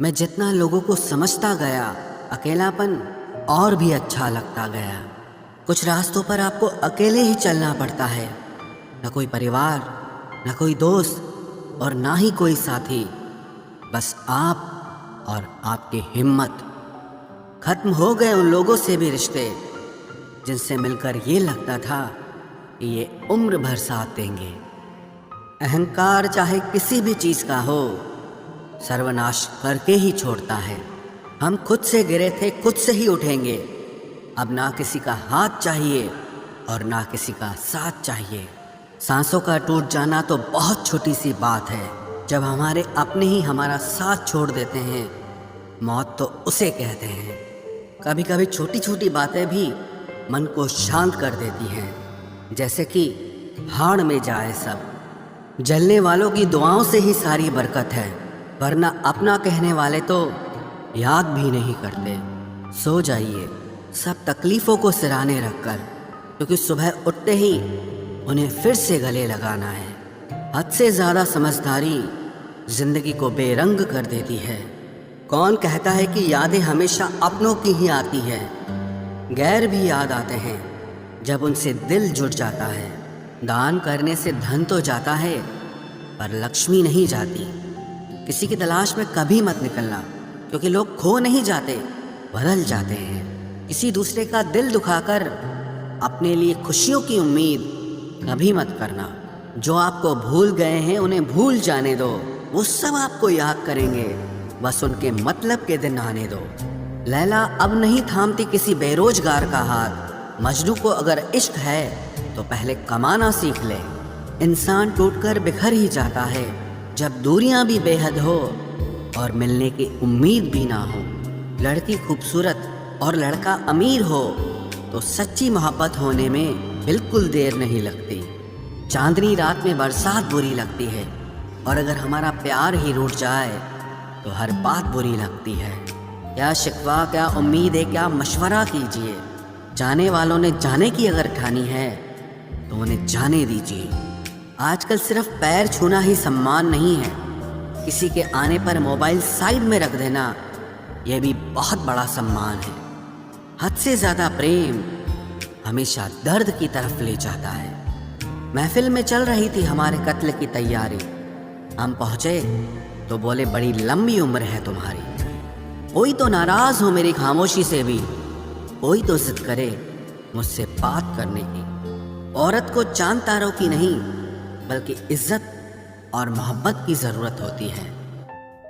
मैं जितना लोगों को समझता गया, अकेलापन और भी अच्छा लगता गया। कुछ रास्तों पर आपको अकेले ही चलना पड़ता है, न कोई परिवार, न कोई दोस्त और ना ही कोई साथी, बस आप और आपकी हिम्मत। खत्म हो गए उन लोगों से भी रिश्ते जिनसे मिलकर ये लगता था कि ये उम्र भर साथ देंगे। अहंकार चाहे किसी भी चीज़ का हो, सर्वनाश करके ही छोड़ता है। हम खुद से गिरे थे, खुद से ही उठेंगे। अब ना किसी का हाथ चाहिए और ना किसी का साथ चाहिए। सांसों का टूट जाना तो बहुत छोटी सी बात है। जब हमारे अपने ही हमारा साथ छोड़ देते हैं, मौत तो उसे कहते हैं। कभी कभी छोटी छोटी बातें भी मन को शांत कर देती हैं, जैसे कि भाड़ में जाए सब। जलने वालों की दुआओं से ही सारी बरकत है, वरना अपना कहने वाले तो याद भी नहीं करते। सो जाइए सब तकलीफ़ों को सिराने रखकर, क्योंकि सुबह उठते ही उन्हें फिर से गले लगाना है। हद से ज़्यादा समझदारी जिंदगी को बेरंग कर देती है। कौन कहता है कि यादें हमेशा अपनों की ही आती है? गैर भी याद आते हैं जब उनसे दिल जुड़ जाता है। दान करने से धन तो जाता है, पर लक्ष्मी नहीं जाती। किसी की तलाश में कभी मत निकलना, क्योंकि लोग खो नहीं जाते, बदल जाते हैं। किसी दूसरे का दिल दुखाकर अपने लिए खुशियों की उम्मीद कभी मत करना। जो आपको भूल गए हैं उन्हें भूल जाने दो, वो सब आपको याद करेंगे, बस उनके मतलब के दिन आने दो। लैला अब नहीं थामती किसी बेरोजगार का हाथ। मजनू को अगर इश्क है तो पहले कमाना सीख ले। इंसान टूटकर बिखर ही जाता है जब दूरियां भी बेहद हो और मिलने की उम्मीद भी ना हो। लड़की खूबसूरत और लड़का अमीर हो तो सच्ची मोहब्बत होने में बिल्कुल देर नहीं लगती। चांदनी रात में बरसात बुरी लगती है, और अगर हमारा प्यार ही रूठ जाए तो हर बात बुरी लगती है। क्या शिकवा, क्या उम्मीद है, क्या मशवरा कीजिए। जाने वालों ने जाने की अगर ठानी है तो उन्हें जाने दीजिए। आजकल सिर्फ पैर छूना ही सम्मान नहीं है, किसी के आने पर मोबाइल साइड में रख देना यह भी बहुत बड़ा सम्मान है। हद से ज़्यादा प्रेम हमेशा दर्द की तरफ ले जाता है। महफिल में चल रही थी हमारे कत्ल की तैयारी। हम पहुँचे तो बोले, बड़ी लंबी उम्र है तुम्हारी। कोई तो नाराज़ हो मेरी खामोशी से भी, कोई तो जिद करे मुझसे बात करने की। औरत को चांद तारों की नहीं, बल्कि इज्जत और मोहब्बत की ज़रूरत होती है।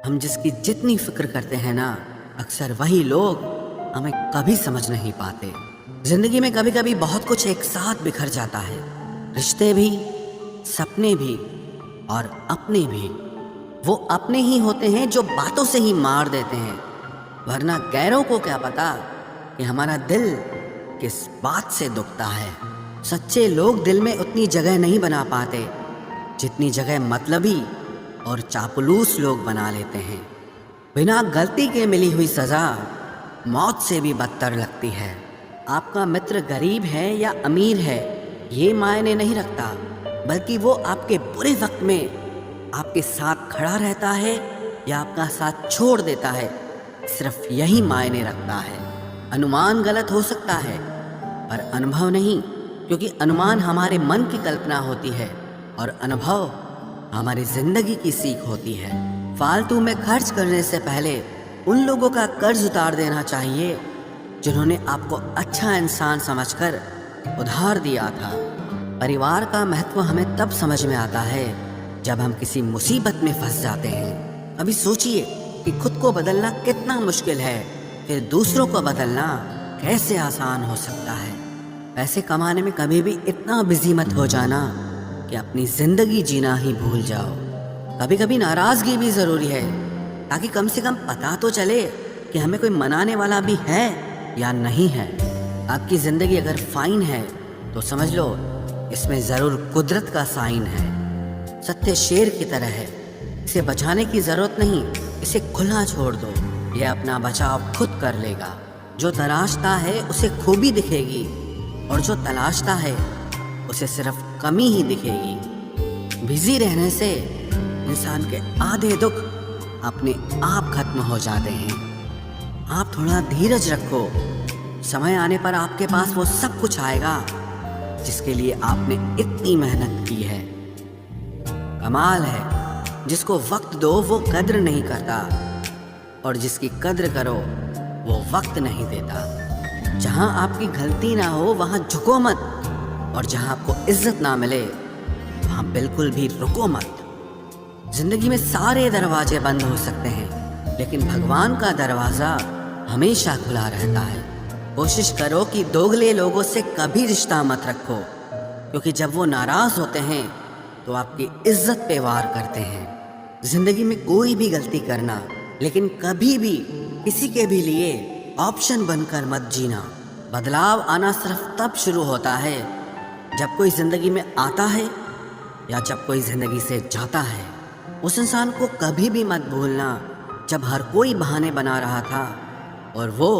हम जिसकी जितनी फिक्र करते हैं ना, अक्सर वही लोग हमें कभी समझ नहीं पाते। ज़िंदगी में कभी कभी बहुत कुछ एक साथ बिखर जाता है, रिश्ते भी, सपने भी और अपने भी। वो अपने ही होते हैं जो बातों से ही मार देते हैं, वरना गैरों को क्या पता कि हमारा दिल किस बात से दुखता है। सच्चे लोग दिल में उतनी जगह नहीं बना पाते जितनी जगह मतलबी और चापलूस लोग बना लेते हैं। बिना गलती के मिली हुई सज़ा मौत से भी बदतर लगती है। आपका मित्र गरीब है या अमीर है ये मायने नहीं रखता, बल्कि वो आपके बुरे वक्त में आपके साथ खड़ा रहता है या आपका साथ छोड़ देता है, सिर्फ यही मायने रखता है। अनुमान गलत हो सकता है पर अनुभव नहीं, क्योंकि अनुमान हमारे मन की कल्पना होती है और अनुभव हमारी जिंदगी की सीख होती है। फालतू में खर्च करने से पहले उन लोगों का कर्ज उतार देना चाहिए जिन्होंने आपको अच्छा इंसान समझकर उधार दिया था। परिवार का महत्व हमें तब समझ में आता है जब हम किसी मुसीबत में फंस जाते हैं। अभी सोचिए कि खुद को बदलना कितना मुश्किल है, फिर दूसरों को बदलना कैसे आसान हो सकता है। पैसे कमाने में कभी भी इतना बिजी मत हो जाना कि अपनी ज़िंदगी जीना ही भूल जाओ। कभी कभी नाराज़गी भी ज़रूरी है, ताकि कम से कम पता तो चले कि हमें कोई मनाने वाला भी है या नहीं है। आपकी ज़िंदगी अगर फाइन है तो समझ लो इसमें ज़रूर कुदरत का साइन है। सत्य शेर की तरह है, इसे बचाने की ज़रूरत नहीं, इसे खुला छोड़ दो, यह अपना बचाव खुद कर लेगा। जो तलाशता है उसे खूबी दिखेगी, और जो तलाशता है उसे सिर्फ कमी ही दिखेगी। बिजी रहने से इंसान के आधे दुख अपने आप खत्म हो जाते हैं। आप थोड़ा धीरज रखो, समय आने पर आपके पास वो सब कुछ आएगा जिसके लिए आपने इतनी मेहनत की है। कमाल है, जिसको वक्त दो वो कद्र नहीं करता, और जिसकी कद्र करो वो वक्त नहीं देता। जहां आपकी गलती ना हो वहां झुको मत, और जहां आपको इज्जत ना मिले वहां बिल्कुल भी रुको मत। जिंदगी में सारे दरवाजे बंद हो सकते हैं, लेकिन भगवान का दरवाजा हमेशा खुला रहता है। कोशिश करो कि दोगले लोगों से कभी रिश्ता मत रखो, क्योंकि जब वो नाराज होते हैं तो आपकी इज्जत पे वार करते हैं। जिंदगी में कोई भी गलती करना, लेकिन कभी भी किसी के भी लिए ऑप्शन बनकर मत जीना। बदलाव आना सिर्फ तब शुरू होता है जब कोई जिंदगी में आता है या जब कोई जिंदगी से जाता है। उस इंसान को कभी भी मत भूलना जब हर कोई बहाने बना रहा था और वो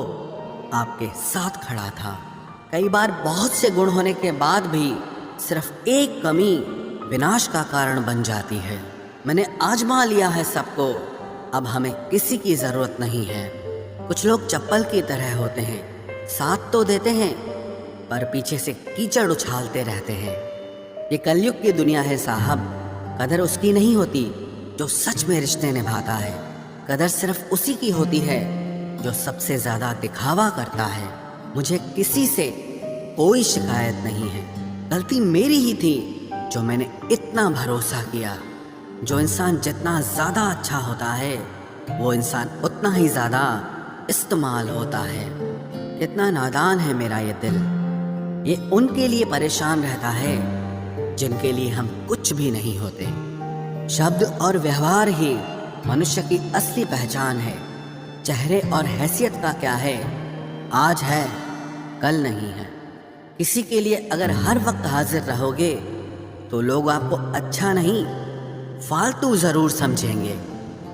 आपके साथ खड़ा था। कई बार बहुत से गुण होने के बाद भी सिर्फ एक कमी विनाश का कारण बन जाती है। मैंने आजमा लिया है सबको, अब हमें किसी की जरूरत नहीं है। कुछ लोग चप्पल की तरह होते हैं, साथ तो देते हैं पर पीछे से कीचड़ उछालते रहते हैं। ये कलयुग की दुनिया है साहब। कदर उसकी नहीं होती जो सच में रिश्ते निभाता है। कदर सिर्फ उसी की होती है जो सबसे ज्यादा दिखावा करता है। मुझे किसी से कोई शिकायत नहीं है। गलती मेरी ही थी जो मैंने इतना भरोसा किया। जो इंसान जितना ज्यादा अच्छा होता है वो इंसान उतना ही ज्यादा इस्तेमाल होता है। कितना नादान है मेरा ये दिल। ये उनके लिए परेशान रहता है जिनके लिए हम कुछ भी नहीं होते। शब्द और व्यवहार ही मनुष्य की असली पहचान है। चेहरे और हैसियत का क्या है, आज है कल नहीं है। किसी के लिए अगर हर वक्त हाजिर रहोगे तो लोग आपको अच्छा नहीं फालतू जरूर समझेंगे।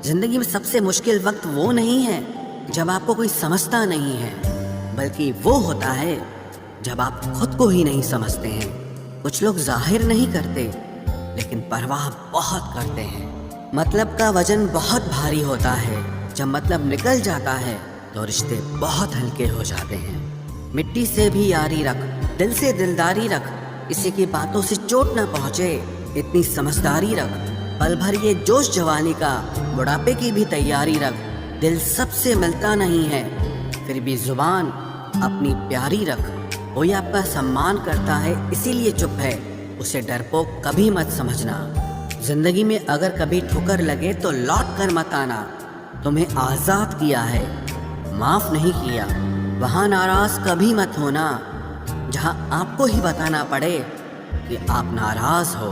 जिंदगी में सबसे मुश्किल वक्त वो नहीं है जब आपको कोई समझता नहीं है, बल्कि वो होता है जब आप खुद को ही नहीं समझते हैं। कुछ लोग जाहिर नहीं करते लेकिन परवाह बहुत करते हैं। मतलब का वजन बहुत भारी होता है, जब मतलब निकल जाता है तो रिश्ते बहुत हल्के हो जाते हैं। मिट्टी से भी यारी रख, दिल से दिलदारी रख, किसी की बातों से चोट न पहुंचे इतनी समझदारी रख। पल भर ये जोश जवानी का, बुढ़ापे की भी तैयारी रख। दिल सबसे मिलता नहीं है फिर भी जुबान अपनी प्यारी रख। कोई आपका सम्मान करता है इसीलिए चुप है, उसे डरपोक कभी मत समझना। जिंदगी में अगर कभी ठोकर लगे तो लौट कर मत आना। तुम्हें आजाद किया है, माफ नहीं किया। वहां नाराज कभी मत होना जहां आपको ही बताना पड़े कि आप नाराज हो।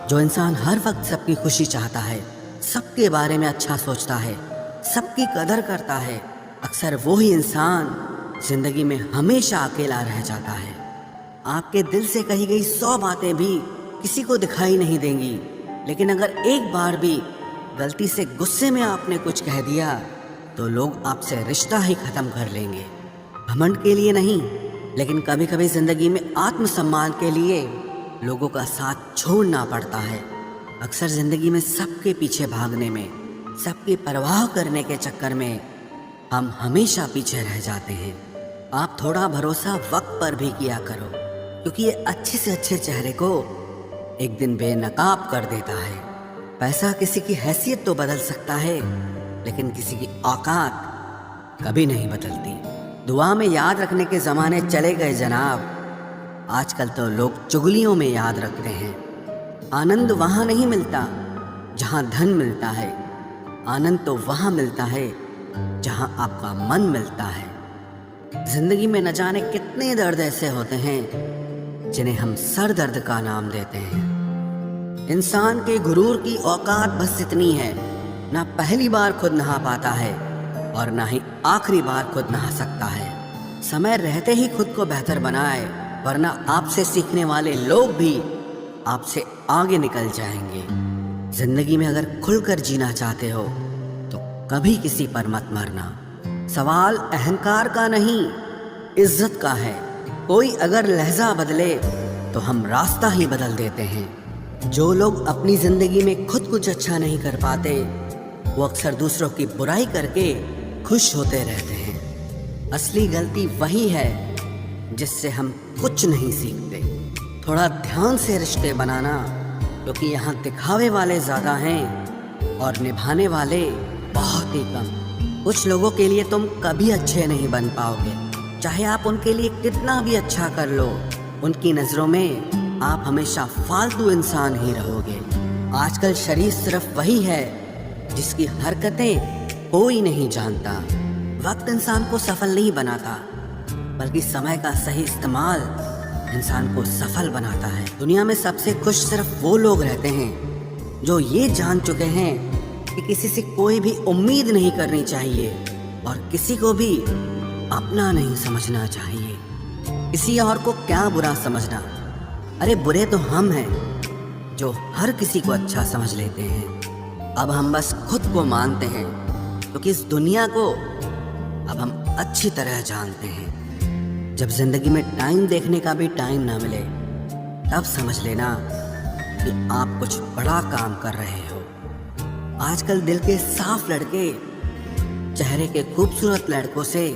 जो इंसान हर वक्त सबकी खुशी चाहता है, सबके बारे में अच्छा सोचता है, सबकी कदर करता है, अक्सर वो ही इंसान जिंदगी में हमेशा अकेला रह जाता है। आपके दिल से कही गई 100 बातें भी किसी को दिखाई नहीं देंगी, लेकिन अगर एक बार भी गलती से गुस्से में आपने कुछ कह दिया तो लोग आपसे रिश्ता ही खत्म कर लेंगे। घमंड के लिए नहीं, लेकिन कभी कभी जिंदगी में आत्मसम्मान के लिए लोगों का साथ छोड़ना पड़ता है। अक्सर जिंदगी में सबके पीछे भागने में, सबकी परवाह करने के चक्कर में हम हमेशा पीछे रह जाते हैं। आप थोड़ा भरोसा वक्त पर भी किया करो, क्योंकि ये अच्छे से अच्छे चेहरे को एक दिन बेनकाब कर देता है। पैसा किसी की हैसियत तो बदल सकता है, लेकिन किसी की औकात कभी नहीं बदलती। दुआ में याद रखने के ज़माने चले गए जनाब, आजकल तो लोग चुगलियों में याद रखते हैं। आनंद वहाँ नहीं मिलता जहाँ धन मिलता है, आनंद तो वहाँ मिलता है जहाँ आपका मन मिलता है। जिंदगी में न जाने कितने दर्द ऐसे होते हैं जिन्हें हम सर दर्द का नाम देते हैं। इंसान के गुरूर की औकात बस इतनी है, ना पहली बार खुद नहा पाता है और ना ही आखिरी बार खुद नहा सकता है। समय रहते ही खुद को बेहतर बनाए, वरना आपसे सीखने वाले लोग भी आपसे आगे निकल जाएंगे। जिंदगी में अगर खुलकर जीना चाहते हो तो कभी किसी पर मत मरना। सवाल अहंकार का नहीं, इज्जत का है। कोई अगर लहजा बदले तो हम रास्ता ही बदल देते हैं। जो लोग अपनी जिंदगी में खुद कुछ अच्छा नहीं कर पाते वो अक्सर दूसरों की बुराई करके खुश होते रहते हैं। असली गलती वही है जिससे हम कुछ नहीं सीखते। थोड़ा ध्यान से रिश्ते बनाना, क्योंकि यहाँ दिखावे वाले ज़्यादा हैं और निभाने वाले बहुत ही कम। कुछ लोगों के लिए तुम कभी अच्छे नहीं बन पाओगे, चाहे आप उनके लिए कितना भी अच्छा कर लो। उनकी नज़रों में आप हमेशा फालतू इंसान ही रहोगे। आजकल शरीर सिर्फ वही है जिसकी हरकतें कोई नहीं जानता। वक्त इंसान को सफल नहीं बनाता, बल्कि समय का सही इस्तेमाल इंसान को सफल बनाता है। दुनिया में सबसे खुश सिर्फ वो लोग रहते हैं जो ये जान चुके हैं कि किसी से कोई भी उम्मीद नहीं करनी चाहिए और किसी को भी अपना नहीं समझना चाहिए। किसी और को क्या बुरा समझना, अरे बुरे तो हम हैं जो हर किसी को अच्छा समझ लेते हैं। अब हम बस खुद को मानते हैं, क्योंकि इस दुनिया को अब हम अच्छी तरह जानते हैं। जब जिंदगी में टाइम देखने का भी टाइम ना मिले, तब समझ लेना कि आप कुछ बड़ा काम कर रहे हो। आजकल दिल के साफ लड़के चेहरे के खूबसूरत लड़कों से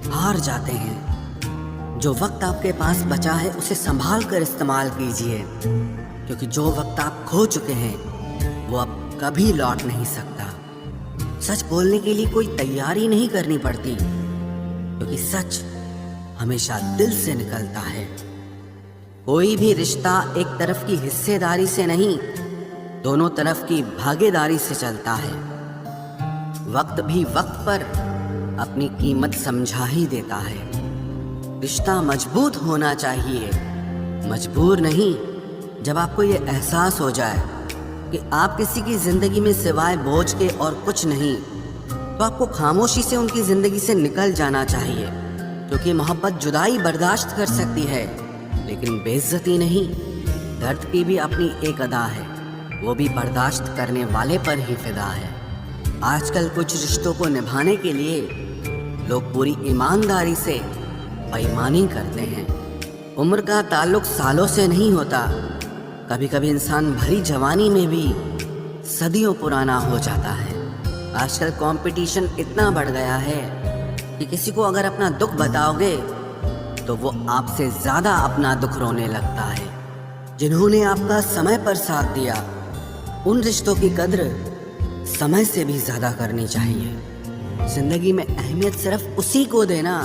हार जाते हैं। जो वक्त आपके पास बचा है उसे संभाल कर इस्तेमाल कीजिए, क्योंकि जो वक्त आप खो चुके हैं वो अब कभी लौट नहीं सकता। सच बोलने के लिए कोई तैयारी नहीं करनी पड़ती, क्योंकि सच हमेशा दिल से निकलता है। कोई भी रिश्ता एक तरफ की हिस्सेदारी से नहीं, दोनों तरफ की भागीदारी से चलता है। वक्त भी वक्त पर अपनी कीमत समझा ही देता है। रिश्ता मजबूत होना चाहिए, मजबूर नहीं। जब आपको ये एहसास हो जाए कि आप किसी की जिंदगी में सिवाय बोझ के और कुछ नहीं, तो आपको खामोशी से उनकी जिंदगी से निकल जाना चाहिए। क्योंकि मोहब्बत जुदाई बर्दाश्त कर सकती है, लेकिन बेइज्जती नहीं। दर्द की भी अपनी एक अदा है, वो भी बर्दाश्त करने वाले पर ही फिदा है। आजकल कुछ रिश्तों को निभाने के लिए लोग पूरी ईमानदारी से बेईमानी करते हैं। उम्र का ताल्लुक सालों से नहीं होता। कभी कभी इंसान भरी जवानी में भी सदियों पुराना हो जाता है। आजकल कंपटीशन इतना बढ़ गया है कि किसी को अगर अपना दुख बताओगे तो वो आपसे ज़्यादा अपना दुख रोने लगता है। जिन्होंने आपका समय पर साथ दिया, उन रिश्तों की कद्र समय से भी ज़्यादा करनी चाहिए। जिंदगी में अहमियत सिर्फ उसी को देना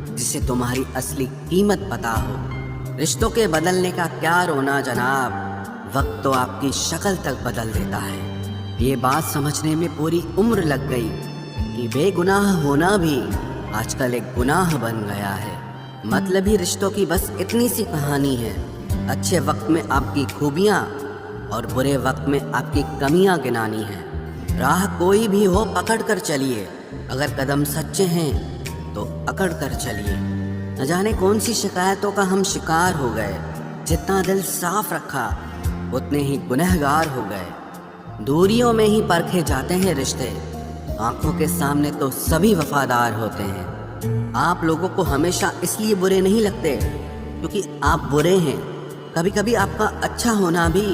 जिसे तुम्हारी असली कीमत पता हो। रिश्तों के बदलने का क्या रोना जनाब, वक्त तो आपकी शक्ल तक बदल देता है। ये बात समझने में पूरी उम्र लग गई कि बेगुनाह होना भी आजकल एक गुनाह बन गया है। मतलबी रिश्तों की बस इतनी सी कहानी है। अच्छे वक्त में आपकी खूबियाँ और बुरे वक्त में आपकी कमियाँ गिनानी है। राह कोई भी हो पकड़ कर चलिए, अगर कदम सच्चे हैं तो अकड़ कर चलिए। न जाने कौन सी शिकायतों का हम शिकार हो गए। जितना दिल साफ रखा उतने ही गुनहगार हो गए। दूरियों में ही परखे जाते हैं रिश्ते, आंखों के सामने तो सभी वफादार होते हैं। आप लोगों को हमेशा इसलिए बुरे नहीं लगते क्योंकि आप बुरे हैं। कभी कभी आपका अच्छा होना भी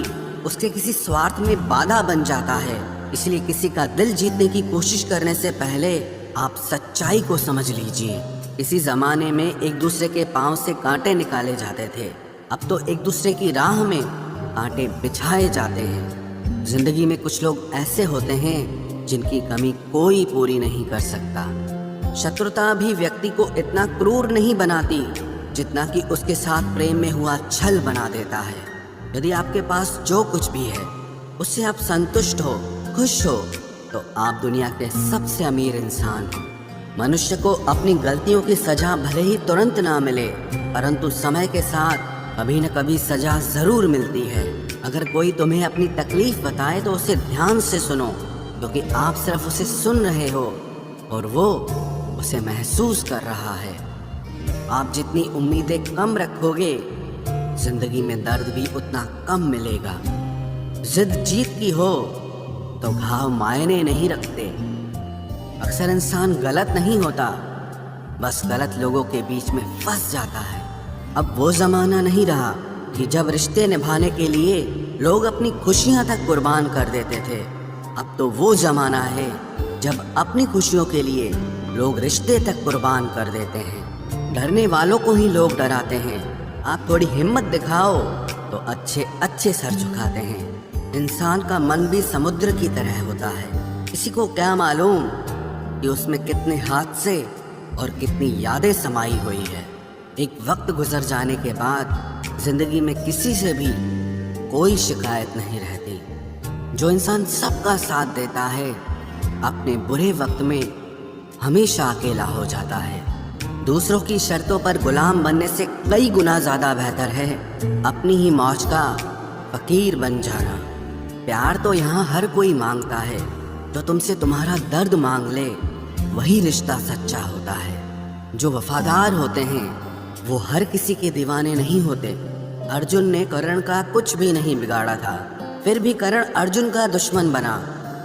उसके किसी स्वार्थ में बाधा बन जाता है। इसलिए किसी का दिल जीतने की कोशिश करने से पहले आप सच्चाई को समझ लीजिए। इसी ज़माने में एक दूसरे के पाँव से कांटे निकाले जाते थे, अब तो एक दूसरे की राह में कांटे बिछाए जाते हैं। जिंदगी में कुछ लोग ऐसे होते हैं जिनकी कमी कोई पूरी नहीं कर सकता। शत्रुता भी व्यक्ति को इतना क्रूर नहीं बनाती जितना कि उसके साथ प्रेम में हुआ छल बना देता है। यदि आपके पास जो कुछ भी है उससे आप संतुष्ट हो, खुश हो, तो आप दुनिया के सबसे अमीर इंसान हो। मनुष्य को अपनी गलतियों की सजा भले ही तुरंत ना मिले, परंतु समय के साथ कभी न कभी सजा जरूर मिलती है। अगर कोई तुम्हें अपनी तकलीफ बताए तो उसे ध्यान से सुनो, क्योंकि आप सिर्फ उसे सुन रहे हो और वो उसे महसूस कर रहा है। आप जितनी उम्मीदें कम रखोगे, जिंदगी में दर्द भी उतना कम मिलेगा। जिद जीत की हो तो घाव मायने नहीं रखते। अक्सर इंसान गलत नहीं होता, बस गलत लोगों के बीच में फंस जाता है। अब वो जमाना नहीं रहा कि जब रिश्ते निभाने के लिए लोग अपनी खुशियां तक कुर्बान कर देते थे। अब तो वो जमाना है जब अपनी खुशियों के लिए लोग रिश्ते तक कुर्बान कर देते हैं। डरने वालों को ही लोग डराते हैं। आप थोड़ी हिम्मत दिखाओ तो अच्छे अच्छे सर झुकाते हैं। इंसान का मन भी समुद्र की तरह होता है। किसी को क्या मालूम कि उसमें कितने हादसे और कितनी यादें समाई हुई है। एक वक्त गुजर जाने के बाद जिंदगी में किसी से भी कोई शिकायत नहीं रहती। जो इंसान सबका साथ देता है अपने बुरे वक्त में हमेशा अकेला हो जाता है। दूसरों की शर्तों पर गुलाम बनने से कई गुना ज़्यादा बेहतर है अपनी ही मौज का फकीर बन जाना। प्यार तो यहाँ हर कोई मांगता है। जो तुमसे तुम्हारा दर्द मांग ले वही रिश्ता सच्चा होता है। जो वफादार होते हैं वो हर किसी के दीवाने नहीं होते। अर्जुन ने कर्ण का कुछ भी नहीं बिगाड़ा था, फिर भी कर्ण अर्जुन का दुश्मन बना।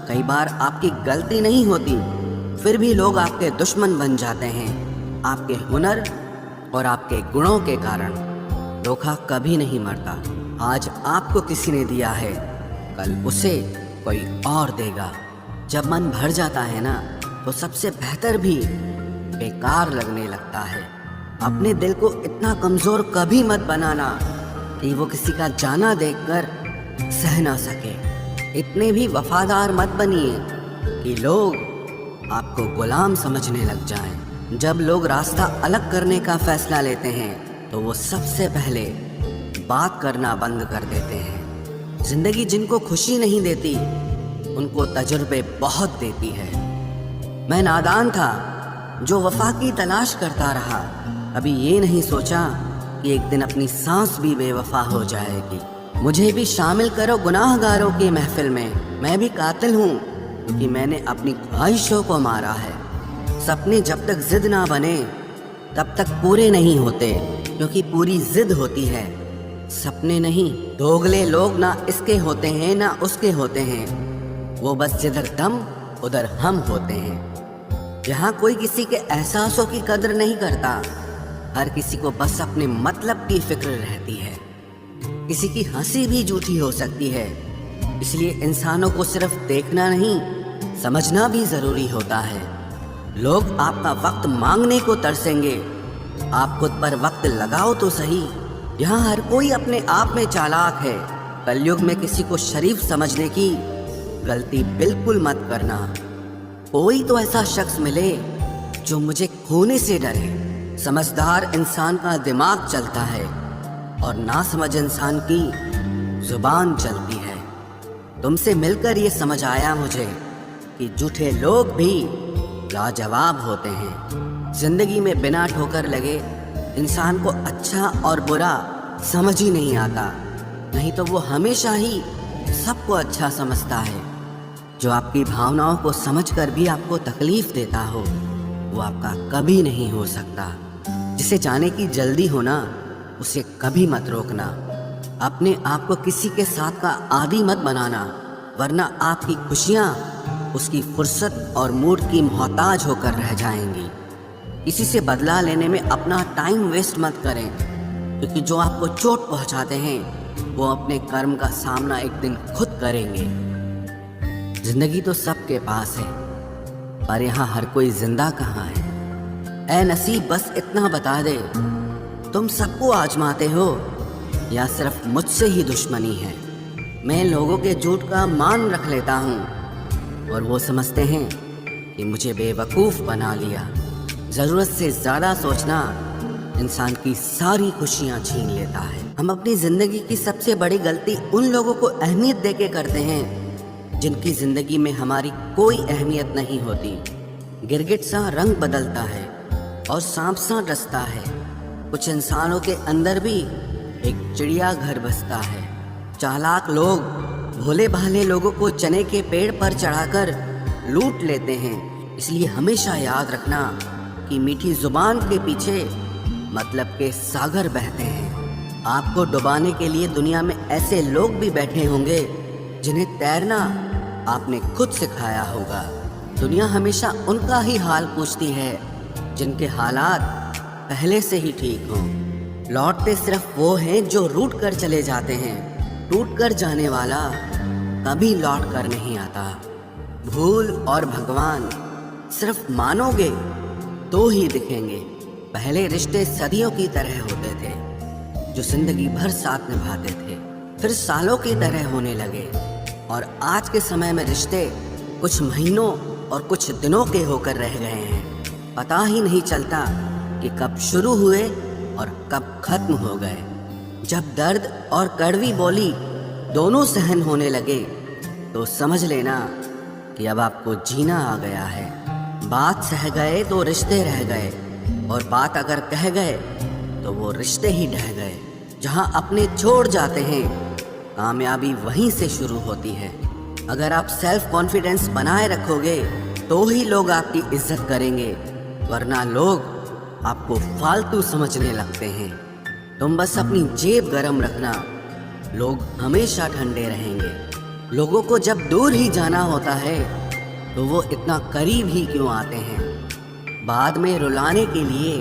कई बार आपकी गलती नहीं होती फिर भी लोग आपके दुश्मन बन जाते हैं। आपके हुनर और आपके गुणों के कारण। धोखा कभी नहीं मरता। आज आपको किसी ने दिया है कल उसे कोई और देगा। जब मन भर जाता है ना तो सबसे बेहतर भी बेकार लगने लगता है। अपने दिल को इतना कमज़ोर कभी मत बनाना कि वो किसी का जाना देखकर सह ना सके। इतने भी वफादार मत बनिए कि लोग आपको गुलाम समझने लग जाएं। जब लोग रास्ता अलग करने का फैसला लेते हैं तो वो सबसे पहले बात करना बंद कर देते हैं। जिंदगी जिनको खुशी नहीं देती उनको तजुर्बे बहुत देती है। मैं नादान था जो वफा की तलाश करता रहा। अभी ये नहीं सोचा कि एक दिन अपनी सांस भी बेवफा हो जाएगी। मुझे भी शामिल करो गुनाहगारों की महफिल में। मैं भी कातिल हूँ कि मैंने अपनी ख्वाहिशों को मारा है। सपने जब तक जिद ना बने तब तक पूरे नहीं होते, क्योंकि पूरी जिद होती है, सपने नहीं। दोगले लोग ना इसके होते हैं ना उसके होते हैं, वो बस जिधर दम उधर हम होते हैं। यहाँ कोई किसी के एहसासों की कदर नहीं करता। हर किसी को बस अपने मतलब की फिक्र रहती है। किसी की हंसी भी झूठी हो सकती है, इसलिए इंसानों को सिर्फ देखना नहीं समझना भी जरूरी होता है। लोग आपका वक्त मांगने को तरसेंगे, आप खुद पर वक्त लगाओ तो सही। यहाँ हर कोई अपने आप में चालाक है। कलयुग में किसी को शरीफ समझने की गलती बिल्कुल मत करना। कोई तो ऐसा शख्स मिले जो मुझे खोने से डरे। समझदार इंसान का दिमाग चलता है और नासमझ इंसान की जुबान चलती है। तुमसे मिलकर ये समझ आया मुझे कि झूठे लोग भी लाजवाब होते हैं। जिंदगी में बिना ठोकर लगे इंसान को अच्छा और बुरा समझ ही नहीं आता, नहीं तो वो हमेशा ही सबको अच्छा समझता है। जो आपकी भावनाओं को समझकर भी आपको तकलीफ देता हो वो आपका कभी नहीं हो सकता। जिसे जाने की जल्दी हो ना उसे कभी मत रोकना। अपने आप को किसी के साथ का आदी मत बनाना, वरना आपकी खुशियाँ उसकी फुर्सत और मूड की मोहताज होकर रह जाएंगी। किसी से बदला लेने में अपना टाइम वेस्ट मत करें, क्योंकि जो आपको चोट पहुंचाते हैं वो अपने कर्म का सामना एक दिन खुद करेंगे। जिंदगी तो सबके पास है, पर यहाँ हर कोई जिंदा कहाँ है। ऐ नसीब बस इतना बता दे, तुम सबको आजमाते हो या सिर्फ मुझसे ही दुश्मनी है। मैं लोगों के झूठ का मान रख लेता हूँ और वो समझते हैं कि मुझे बेवकूफ़ बना लिया। ज़रूरत से ज़्यादा सोचना इंसान की सारी खुशियाँ छीन लेता है। हम अपनी ज़िंदगी की सबसे बड़ी गलती उन लोगों को अहमियत देके करते हैं जिनकी ज़िंदगी में हमारी कोई अहमियत नहीं होती। गिरगिट सा रंग बदलता है और सांप सा डसता है। कुछ इंसानों के अंदर भी एक चिड़िया घर बसता है। चालाक लोग भोले भाले लोगों को चने के पेड़ पर चढ़ाकर लूट लेते हैं। इसलिए हमेशा याद रखना कि मीठी जुबान के पीछे मतलब के सागर बहते हैं। आपको डुबाने के लिए दुनिया में ऐसे लोग भी बैठे होंगे जिन्हें तैरना आपने खुद सिखाया होगा। दुनिया हमेशा उनका ही हाल पूछती है जिनके हालात पहले से ही ठीक हों। लौटते सिर्फ वो हैं जो रूठ कर चले जाते हैं। टूट कर जाने वाला कभी लौट कर नहीं आता। भूल और भगवान सिर्फ मानोगे तो ही दिखेंगे। पहले रिश्ते सदियों की तरह होते थे, जो जिंदगी भर साथ निभाते थे, फिर सालों की तरह होने लगे। और आज के समय में रिश्ते कुछ महीनों और कुछ दिनों के होकर रह गए हैं। पता ही नहीं चलता कि कब शुरू हुए और कब खत्म हो गए। जब दर्द और कड़वी बोली दोनों सहन होने लगे तो समझ लेना कि अब आपको जीना आ गया है। बात सह गए तो रिश्ते रह गए, और बात अगर कह गए तो वो रिश्ते ही ढह गए। जहाँ अपने छोड़ जाते हैं, कामयाबी वहीं से शुरू होती है। अगर आप सेल्फ कॉन्फिडेंस बनाए रखोगे तो ही लोग आपकी इज्जत करेंगे, वरना लोग आपको फालतू समझने लगते हैं। तुम बस अपनी जेब गरम रखना, लोग हमेशा ठंडे रहेंगे। लोगों को जब दूर ही जाना होता है तो वो इतना करीब ही क्यों आते हैं। बाद में रुलाने के लिए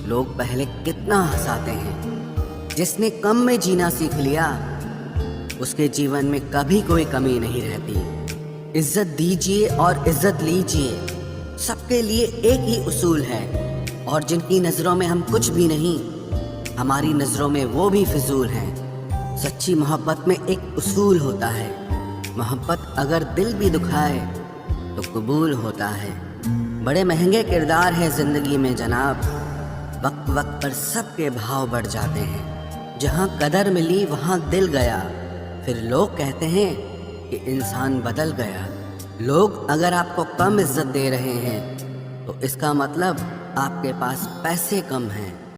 लोग पहले कितना हंसाते हैं। जिसने कम में जीना सीख लिया उसके जीवन में कभी कोई कमी नहीं रहती। इज्जत दीजिए और इज्जत लीजिए, सबके लिए एक ही उसूल है। और जिनकी नज़रों में हम कुछ भी नहीं, हमारी नज़रों में वो भी फिजूल हैं। सच्ची मोहब्बत में एक उसूल होता है, मोहब्बत अगर दिल भी दुखाए तो कबूल होता है। बड़े महंगे किरदार हैं ज़िंदगी में जनाब, वक्त वक्त पर सबके भाव बढ़ जाते हैं। जहाँ कदर मिली वहाँ दिल गया, फिर लोग कहते हैं कि इंसान बदल गया। लोग अगर आपको कम इज्जत दे रहे हैं तो इसका मतलब आपके पास पैसे कम हैं।